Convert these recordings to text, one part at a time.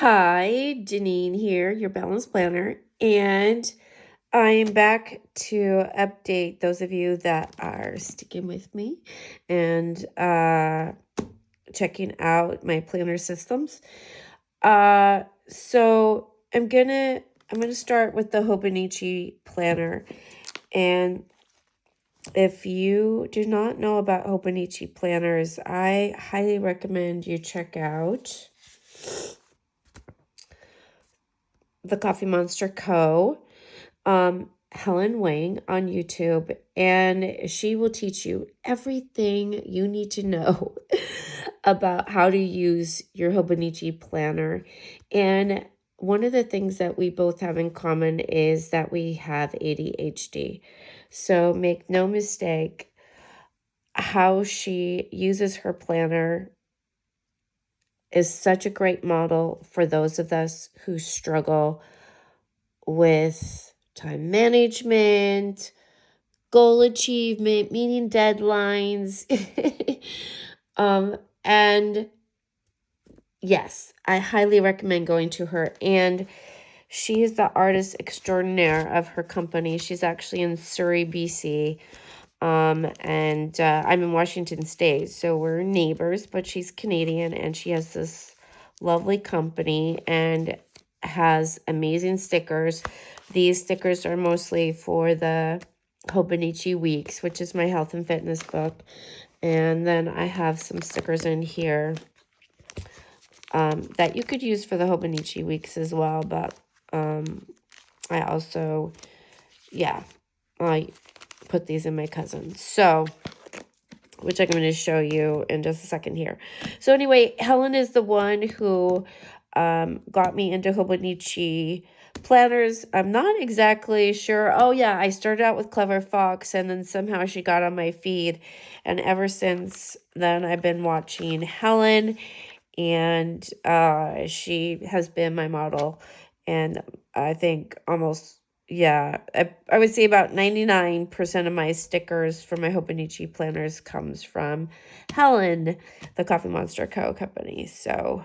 Hi, Janine here, your balance planner, and I am back to update those of you that are sticking with me and checking out my planner systems. So I'm gonna start with the Hobonichi planner, and if you do not know about Hobonichi planners, I highly recommend you check out the Coffee Monster Co. Helen Wang on YouTube, and she will teach you everything you need to know about how to use your Hobonichi planner. And one of the things that we both have in common is that we have ADHD. So make no mistake, how she uses her planner is such a great model for those of us who struggle with time management, goal achievement, meeting deadlines. And yes, I highly recommend going to her. And she is the artist extraordinaire of her company. She's actually in Surrey, BC. And I'm in Washington State, so we're neighbors, but she's Canadian, and she has this lovely company and has amazing stickers. These stickers are mostly for the Hobonichi Weeks, which is my health and fitness book. And then I have some stickers in here that you could use for the Hobonichi Weeks as well. But I also, yeah, I put these in my cousin's. So, which I'm going to show you in just a second here. So anyway, Helen is the one who got me into Hobonichi planners. I'm not exactly sure. Oh yeah, I started out with Clever Fox, and then somehow she got on my feed, and ever since then I've been watching Helen, and she has been my model. And I think almost, yeah, I would say about 99% of my stickers for my Hobonichi planners comes from Helen, the Coffee Monster Co. company. So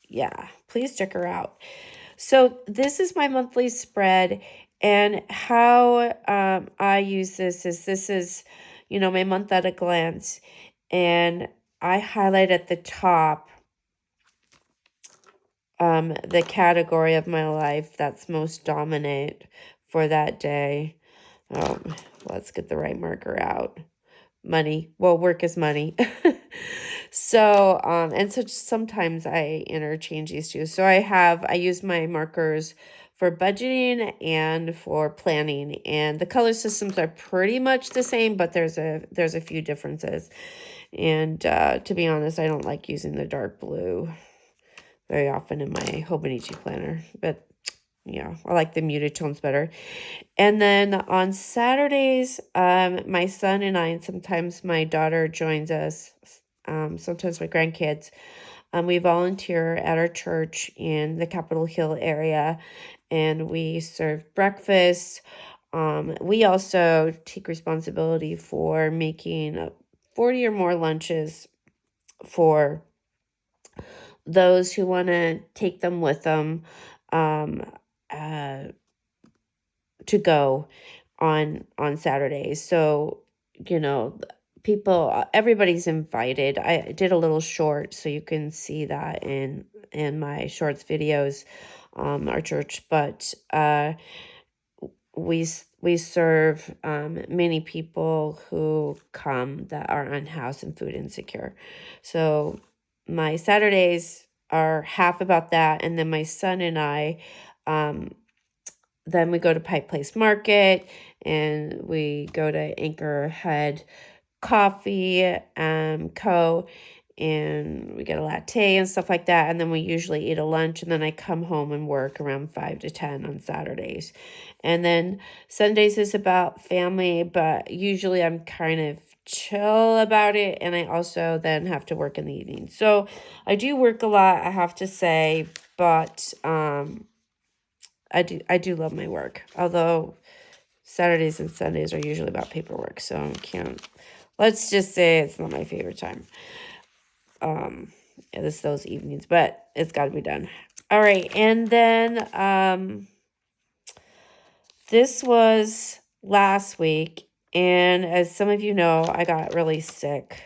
yeah, please check her out. So this is my monthly spread, and how I use this is, my month at a glance, and I highlight at the top the category of my life that's most dominant for that day. Let's get the right marker out. Money. Well, work is money. So, and so sometimes I interchange these two. So I use my markers for budgeting and for planning, and the color systems are pretty much the same, but there's a few differences. And to be honest, I don't like using the dark blue very often in my Hobonichi planner, but yeah, I like the muted tones better. And then on Saturdays, my son and I, and sometimes my daughter joins us, sometimes my grandkids, we volunteer at our church in the Capitol Hill area, and we serve breakfast. We also take responsibility for making 40 or more lunches for those who want to take them with them uh, to go on Saturdays. So, everybody's invited. I did a little short, so you can see that in my shorts videos, our church. But we serve many people who come that are unhoused and food insecure. So my Saturdays are half about that, and then my son and I, then we go to Pike Place Market, and we go to Anchorhead Coffee Co., and we get a latte and stuff like that, and then we usually eat a lunch, and then I come home and work around 5 to 10 on Saturdays. And then Sundays is about family, but usually I'm kind of chill about it, and I also then have to work in the evening. So I do work a lot, I have to say, but I do love my work, although Saturdays and Sundays are usually about paperwork, so I can't, let's just say it's not my favorite time. It's those evenings, but it's got to be done. All right, and then this was last week, and as some of you know, I got really sick.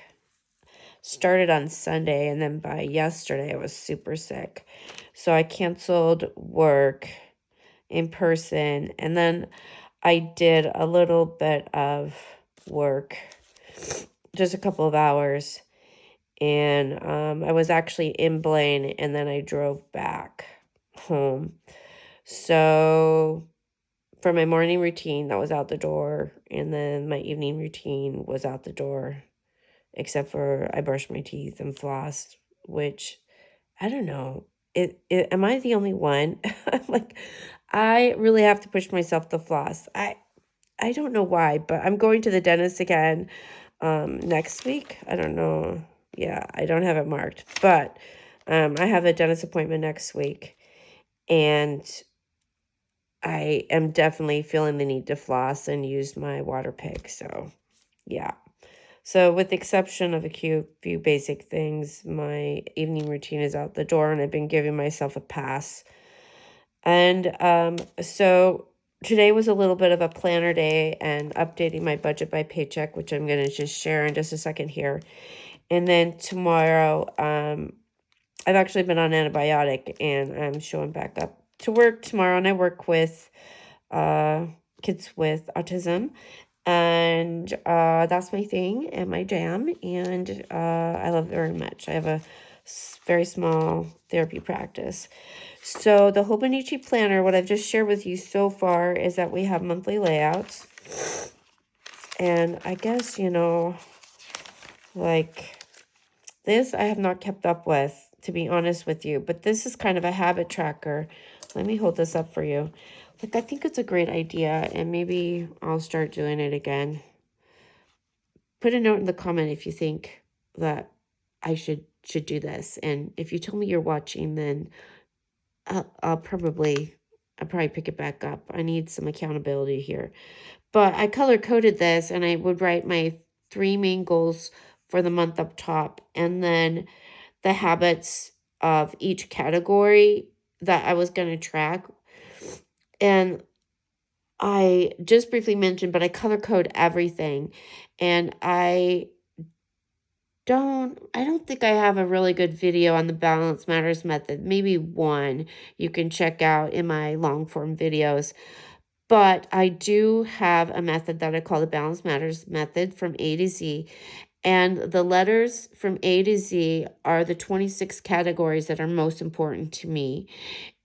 Started on Sunday, and then by yesterday I was super sick. So I canceled work in person, and then I did a little bit of work, just a couple of hours, and I was actually in Blaine, and then I drove back home. So for my morning routine, that was out the door, and then my evening routine was out the door, except for I brushed my teeth and flossed, which I don't know. Am I the only one? Like, I really have to push myself to floss. I don't know why, but I'm going to the dentist again next week. I don't know. Yeah, I don't have it marked, but I have a dentist appointment next week, and I am definitely feeling the need to floss and use my water pick. So, yeah. So, with the exception of a few basic things, my evening routine is out the door, and I've been giving myself a pass. And so today was a little bit of a planner day and updating my budget by paycheck, which I'm going to just share in just a second here. And then tomorrow, I've actually been on antibiotic, and I'm showing back up to work tomorrow, and I work with kids with autism, and that's my thing and my jam, and I love it very much. I have a very small therapy practice. So the Hobonichi planner, what I've just shared with you so far is that we have monthly layouts, and I guess, like this I have not kept up with, to be honest with you, but this is kind of a habit tracker. Let me hold this up for you. Like, I think it's a great idea, and maybe I'll start doing it again. Put a note in the comment if you think that I should do this. And if you tell me you're watching, then I'll probably pick it back up. I need some accountability here. But I color coded this, and I would write my 3 main goals for the month up top, and then the habits of each category that I was going to track. And I just briefly mentioned, but I color code everything. And I don't think I have a really good video on the Balance Matters method. Maybe one you can check out in my long form videos. But I do have a method that I call the Balance Matters method from A to Z. And the letters from A to Z are the 26 categories that are most important to me.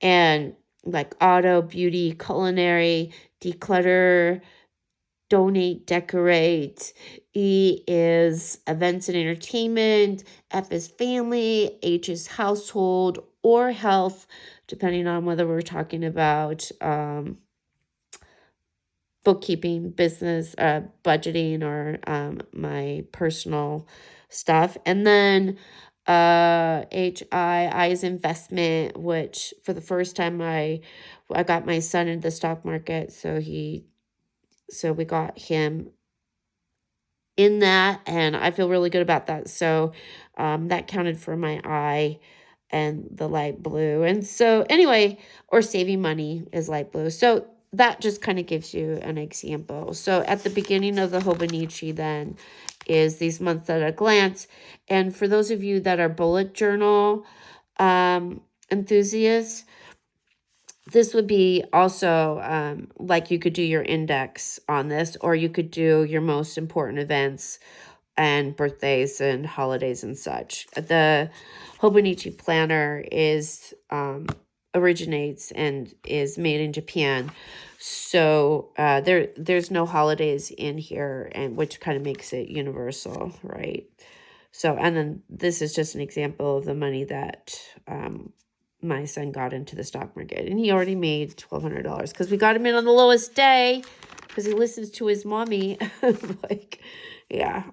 And like auto, beauty, culinary, declutter, donate, decorate. E is events and entertainment. F is family. H is household or health, depending on whether we're talking about bookkeeping, business, budgeting, or my personal stuff. And then I is investment, which for the first time I got my son into the stock market, so we got him in that, and I feel really good about that. So that counted for my I and the light blue. And so anyway, or saving money is light blue. So that just kind of gives you an example. So at the beginning of the Hobonichi then is these months at a glance. And for those of you that are bullet journal enthusiasts, this would be also like you could do your index on this, or you could do your most important events and birthdays and holidays and such. The Hobonichi planner originates and is made in Japan. So there's no holidays in here, and which kind of makes it universal, right? So, and then this is just an example of the money that my son got into the stock market, and he already made $1,200 because we got him in on the lowest day because he listens to his mommy. Like, yeah.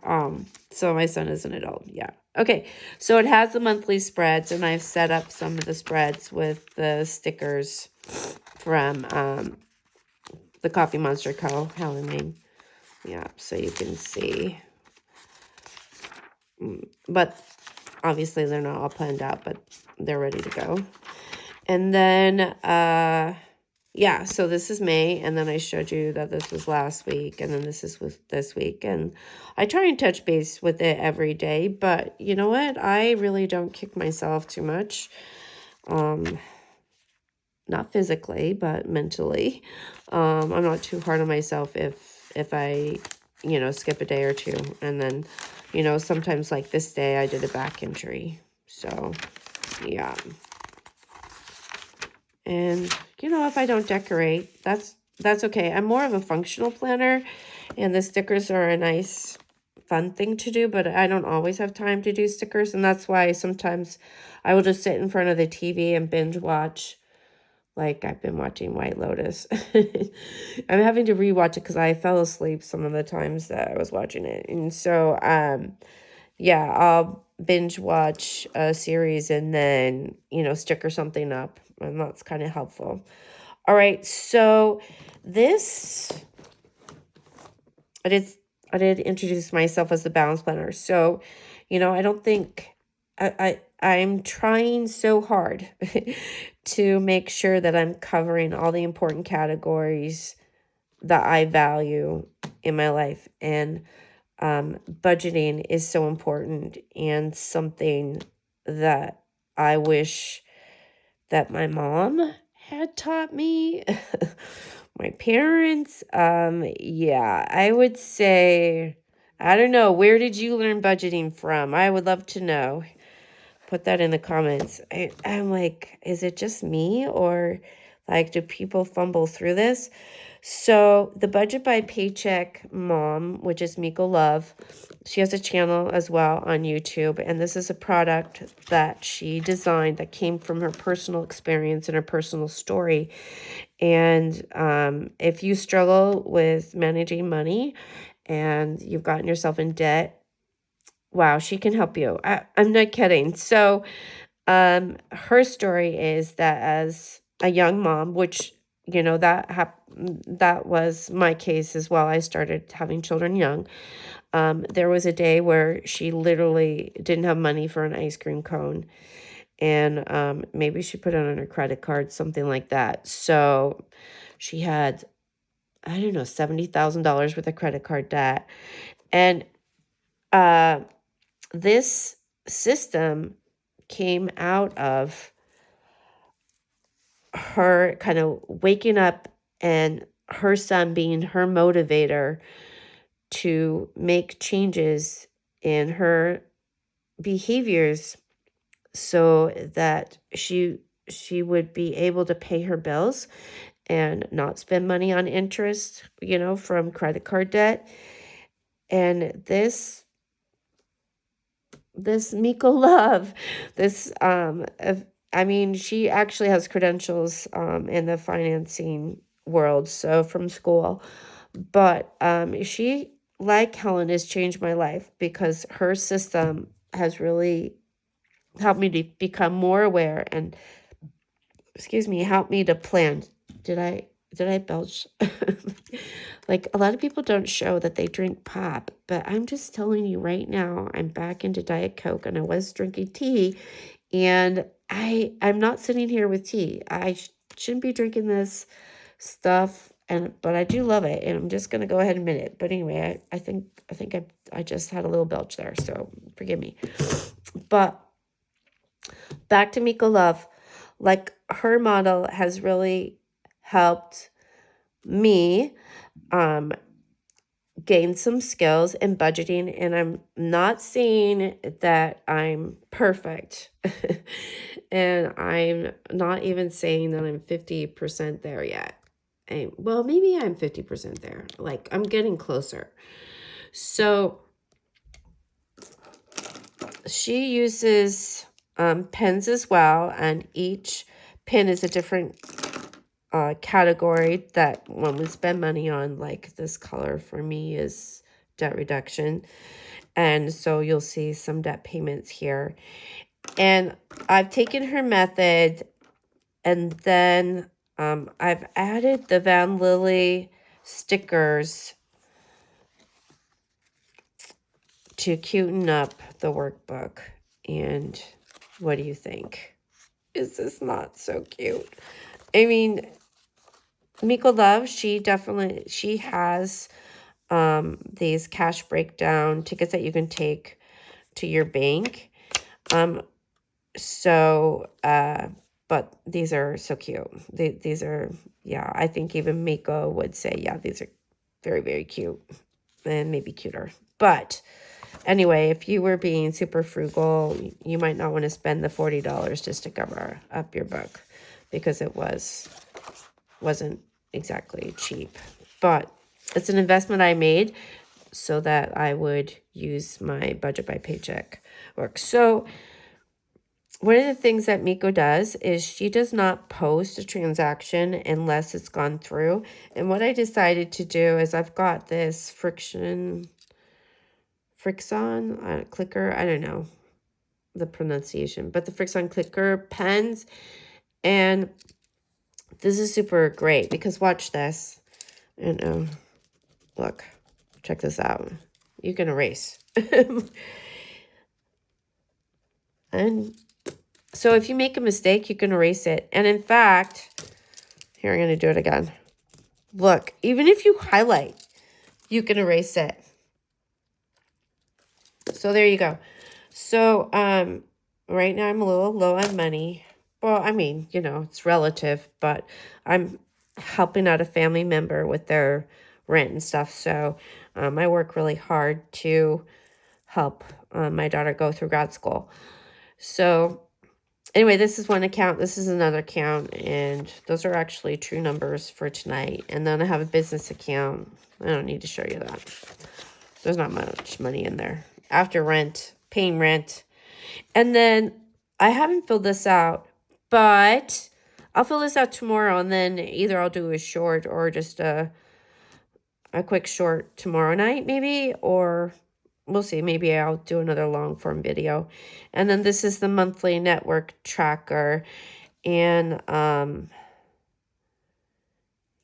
So my son is an adult. Yeah. Okay. So it has the monthly spreads, and I've set up some of the spreads with the stickers from the Coffee Monster Co. Helen Maine. Yeah. So you can see. But obviously they're not all planned out, but they're ready to go. And then, yeah, so this is May, and then I showed you that this was last week, and then this is with this week, and I try and touch base with it every day, but you know what? I really don't kick myself too much. Not physically, but mentally. I'm not too hard on myself if I, skip a day or two, and then, sometimes like this day I did a back injury, so yeah. And, if I don't decorate, that's okay. I'm more of a functional planner, and the stickers are a nice, fun thing to do, but I don't always have time to do stickers, and that's why sometimes I will just sit in front of the TV and binge watch. Like, I've been watching White Lotus. I'm having to rewatch it because I fell asleep some of the times that I was watching it. And so, yeah, I'll binge watch a series and then, sticker something up. And that's kind of helpful. All right, so this, I did introduce myself as the balance planner. So, I don't think, I'm trying so hard to make sure that I'm covering all the important categories that I value in my life. And budgeting is so important and something that I wish that my mom had taught me. My parents, yeah, I would say, I don't know, where did you learn budgeting from? I would love to know. Put that in the comments. I'm like, is it just me, or like, do people fumble through this? So the Budget by Paycheck mom, which is Miko Love, she has a channel as well on YouTube, and this is a product that she designed that came from her personal experience and her personal story. And if you struggle with managing money and you've gotten yourself in debt, wow, she can help you. I'm not kidding. So her story is that as a young mom, which, that was my case as well. I started having children young. There was a day where she literally didn't have money for an ice cream cone. And maybe she put it on her credit card, something like that. So she had, I don't know, $70,000 worth of credit card debt. And this system came out of her kind of waking up and her son being her motivator to make changes in her behaviors so that she would be able to pay her bills and not spend money on interest, from credit card debt. And this Miko Love, this I mean, she actually has credentials in the financing world, so from school. But she, like Helen, has changed my life because her system has really helped me to become more aware and, excuse me, helped me to plan. Did I belch? Like, a lot of people don't show that they drink pop, but I'm just telling you right now, I'm back into Diet Coke, and I was drinking tea, and I'm not sitting here with tea. I shouldn't be drinking this stuff, but I do love it, and I'm just gonna go ahead and admit it. But anyway, I think I just had a little belch there, so forgive me. But back to Miko Love, like, her model has really helped me gain some skills in budgeting, and I'm not saying that I'm perfect. And I'm not even saying that I'm 50% there yet. Well, maybe I'm 50% there. Like, I'm getting closer. So she uses pens as well, and each pen is a different category that one would spend money on. Like, this color for me is debt reduction, and so you'll see some debt payments here. And I've taken her method, and then I've added the Van Lilly stickers to cuten up the workbook. And what do you think? Is this not so cute? I mean, Miko Love, she has these cash breakdown tickets that you can take to your bank. But these are so cute. These are, yeah, I think even Miko would say, yeah, these are very, very cute and maybe cuter. But anyway, if you were being super frugal, you might not want to spend the $40 just to cover up your book, because it wasn't exactly cheap. But it's an investment I made so that I would use my budget by paycheck work. So one of the things that Miko does is she does not post a transaction unless it's gone through. And what I decided to do is I've got this Frixion clicker. I don't know the pronunciation, but the Frixion clicker pens. And this is super great because watch this. And look, check this out. You can erase. And so if you make a mistake, you can erase it. And in fact, here, I'm going to do it again. Look, even if you highlight, you can erase it. So there you go. So right now I'm a little low on money. Well, I mean, it's relative, but I'm helping out a family member with their rent and stuff. So I work really hard to help my daughter go through grad school. So anyway, this is one account. This is another account. And those are actually true numbers for tonight. And then I have a business account. I don't need to show you that. There's not much money in there. After rent, paying rent. And then I haven't filled this out, but I'll fill this out tomorrow. And then either I'll do a short or just a quick short tomorrow night, maybe. Or we'll see. Maybe I'll do another long form video. And then this is the monthly network tracker. And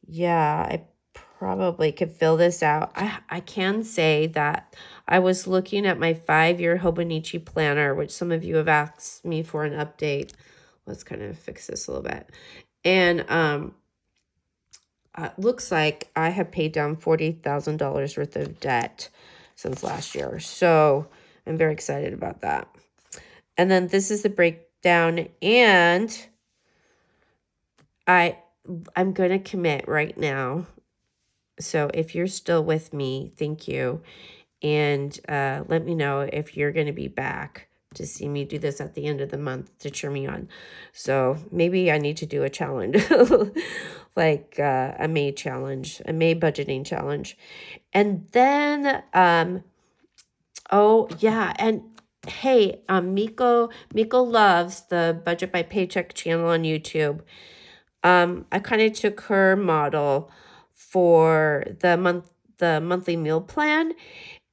yeah, I probably could fill this out. I can say that I was looking at my 5-year Hobonichi planner, which some of you have asked me for an update. Let's kind of fix this a little bit. And looks like I have paid down $40,000 worth of debt since last year. So I'm very excited about that. And then this is the breakdown. And I'm going to commit right now. So if you're still with me, thank you. And let me know if you're going to be back to see me do this at the end of the month to cheer me on. So maybe I need to do a challenge, like a May challenge, a May budgeting challenge. And then, oh yeah, and hey, Miko loves the Budget by Paycheck channel on YouTube. I kind of took her model for the monthly meal plan,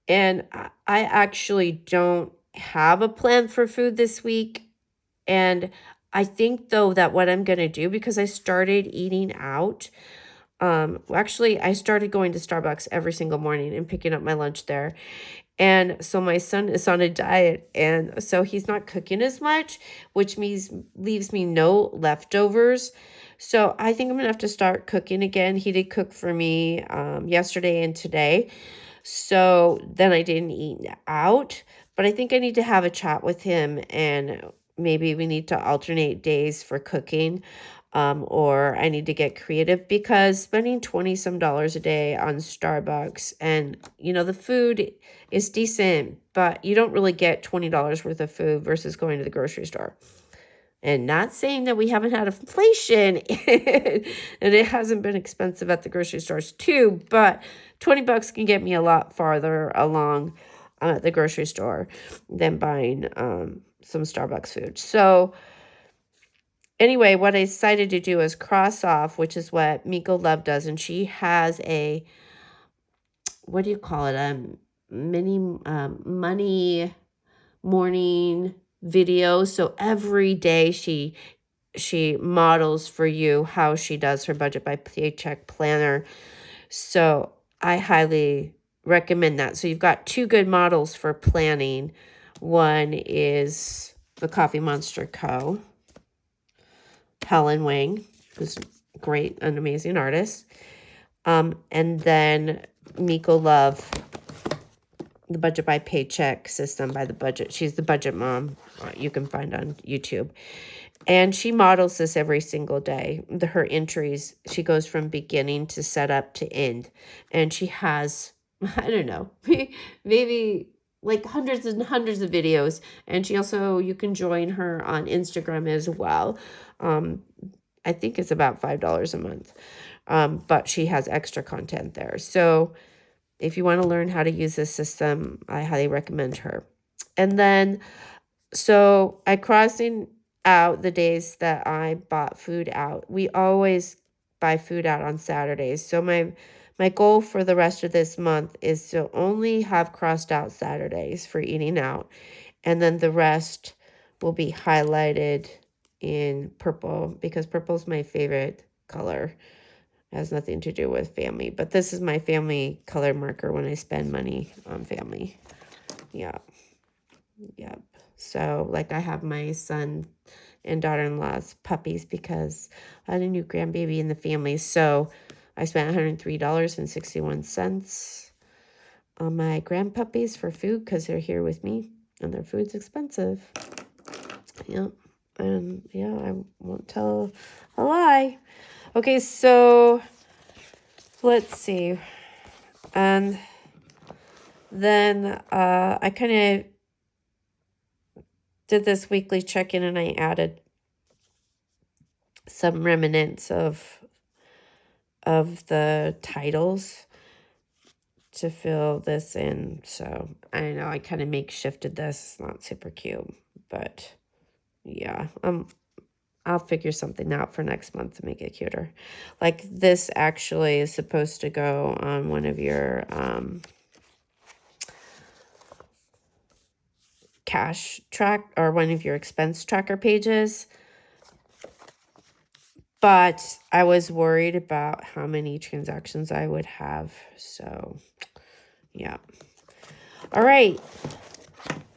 and I actually don't have a plan for food this week. And I think though that what I'm going to do, because I started eating out, actually I started going to Starbucks every single morning and picking up my lunch there. And so my son is on a diet, and so he's not cooking as much, which means leaves me no leftovers. So I think I'm gonna have to start cooking again. He did cook for me yesterday and today. So then I didn't eat out, but I think I need to have a chat with him, and maybe we need to alternate days for cooking. Or I need to get creative, because spending $20 some a day on Starbucks, and the food is decent, but you don't really get $20 worth of food versus going to the grocery store. And not saying that we haven't had inflation and it hasn't been expensive at the grocery stores too, but $20 can get me a lot farther along at the grocery store than buying some Starbucks food. So anyway, what I decided to do is cross off, which is what Miko Love does. And she has a, what do you call it? A mini money morning video. So every day she models for you how she does her budget by paycheck planner. So I highly recommend that. So you've got 2 good models for planning. One is the Coffee Monster Co. Helen Wang, who's great, an amazing artist. And then Miko Love, the Budget by Paycheck System by the Budget. She's the budget mom you can find on YouTube. And she models this every single day. Her entries, she goes from beginning to setup to end. And she has, I don't know, maybe like hundreds and hundreds of videos. And she also, you can join her on Instagram as well. I think it's about $5 a month. But she has extra content there. So if you want to learn how to use this system, I highly recommend her. And then, so I crossing out the days that I bought food out. We always buy food out on Saturdays. So my goal for the rest of this month is to only have crossed out Saturdays for eating out. And then the rest will be highlighted in purple because purple is my favorite color. It has nothing to do with family, but this is my family color marker when I spend money on family. Yeah. Yep. So like I have my son and daughter-in-law's puppies because I had a new grandbaby in the family. So I spent $103.61 on my grandpuppies for food because they're here with me and their food's expensive. Yep. And yeah, I won't tell a lie. Okay, so let's see. And then I kind of did this weekly check-in and I added some remnants of the titles to fill this in. So I know I kind of makeshifted this. It's not super cute, but yeah, I'll figure something out for next month to make it cuter. Like this actually is supposed to go on one of your cash track or one of your expense tracker pages. But I was worried about how many transactions I would have. So yeah. All right.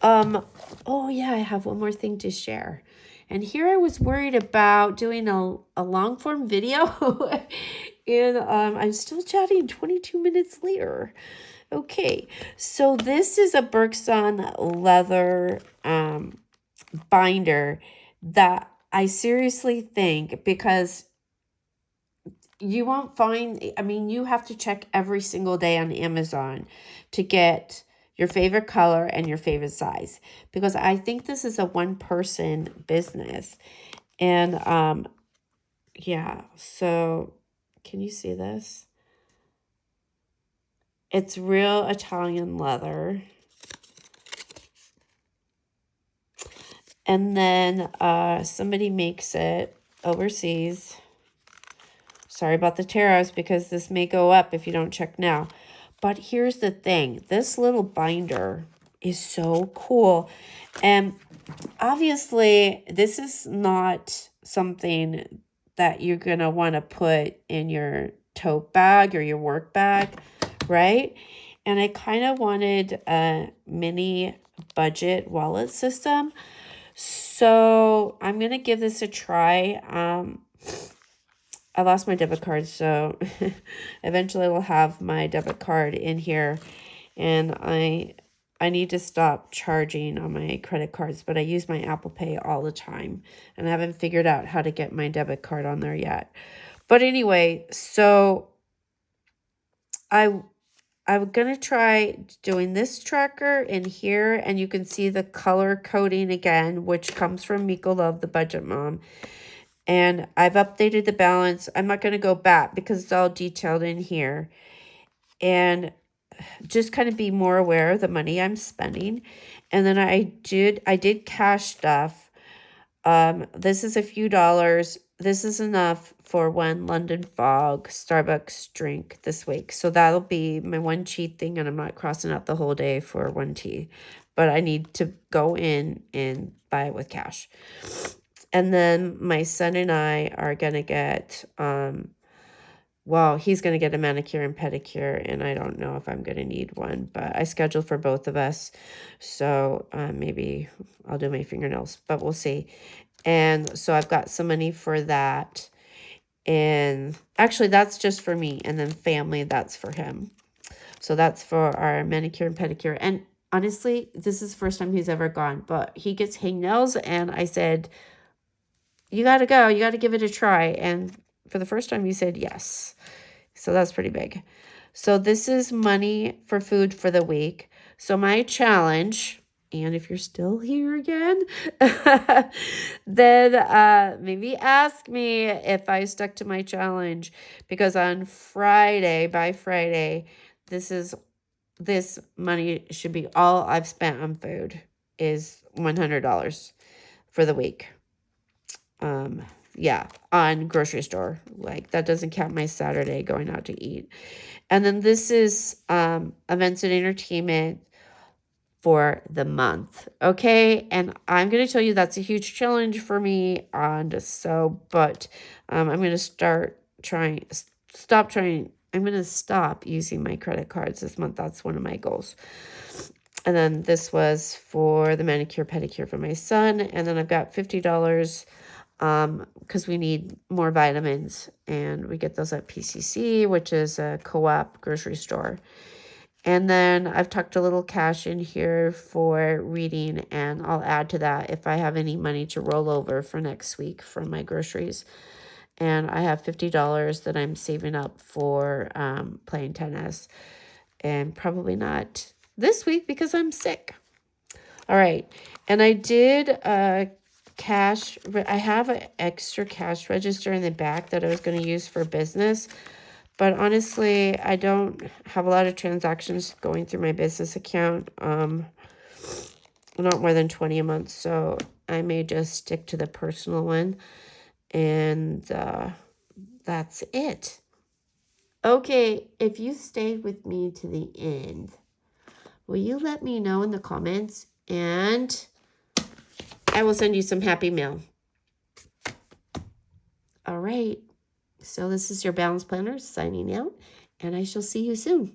Oh yeah, I have one more thing to share. And here I was worried about doing a long form video and I'm still chatting 22 minutes later. Okay, so this is a Berkson leather binder that I seriously think, because you won't find, I mean, you have to check every single day on Amazon to get your favorite color and your favorite size, because I think this is a one-person business. And yeah, so can you see this? It's real Italian leather. And then somebody makes it overseas. Sorry about the tariffs because this may go up if you don't check now. But here's the thing. This little binder is so cool. And obviously, this is not something that you're going to want to put in your tote bag or your work bag, right? And I kind of wanted a mini budget wallet system. So I'm going to give this a try. I lost my debit card, so eventually I will have my debit card in here. And I need to stop charging on my credit cards, but I use my Apple Pay all the time. And I haven't figured out how to get my debit card on there yet. But anyway, so I'm going to try doing this tracker in here. And you can see the color coding again, which comes from Miko Love, the budget mom. And I've updated the balance. I'm not going to go back because it's all detailed in here. And just kind of be more aware of the money I'm spending. And then I did cash stuff. This is a few dollars. This is enough for one London Fog Starbucks drink this week. So that'll be my one cheat thing, and I'm not crossing out the whole day for one tea. But I need to go in and buy it with cash. And then my son and I are going to get, well, he's going to get a manicure and pedicure, and I don't know if I'm going to need one, but I scheduled for both of us. So maybe I'll do my fingernails, but we'll see. And so I've got some money for that. And actually, that's just for me. And then family, that's for him. So that's for our manicure and pedicure. And honestly, this is the first time he's ever gone. But he gets hangnails. And I said, you got to go. You got to give it a try. And for the first time, he said yes. So that's pretty big. So this is money for food for the week. So my challenge, and if you're still here again, then maybe ask me if I stuck to my challenge. Because on Friday, by Friday, this money should be all I've spent on food is $100 for the week. Yeah, on grocery store. Like, that doesn't count my Saturday going out to eat. And then this is events and entertainment for the month. Okay, and I'm going to tell you that's a huge challenge for me. And so, but I'm going to stop using my credit cards this month. That's one of my goals. And then this was for the manicure pedicure for my son. And then I've got $50 because we need more vitamins, and we get those at PCC, which is a co-op grocery store. And then I've tucked a little cash in here for reading, and I'll add to that if I have any money to roll over for next week from my groceries. And I have $50 that I'm saving up for playing tennis, and probably not this week because I'm sick. All right, and I did I have an extra cash register in the back that I was going to use for business, but honestly, I don't have a lot of transactions going through my business account, not more than 20 a month, so I may just stick to the personal one, and that's it. Okay, if you stayed with me to the end, will you let me know in the comments, and I will send you some happy mail. All right. So this is your balance planner signing out, and I shall see you soon.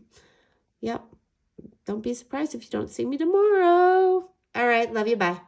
Yep. Don't be surprised if you don't see me tomorrow. All right. Love you. Bye.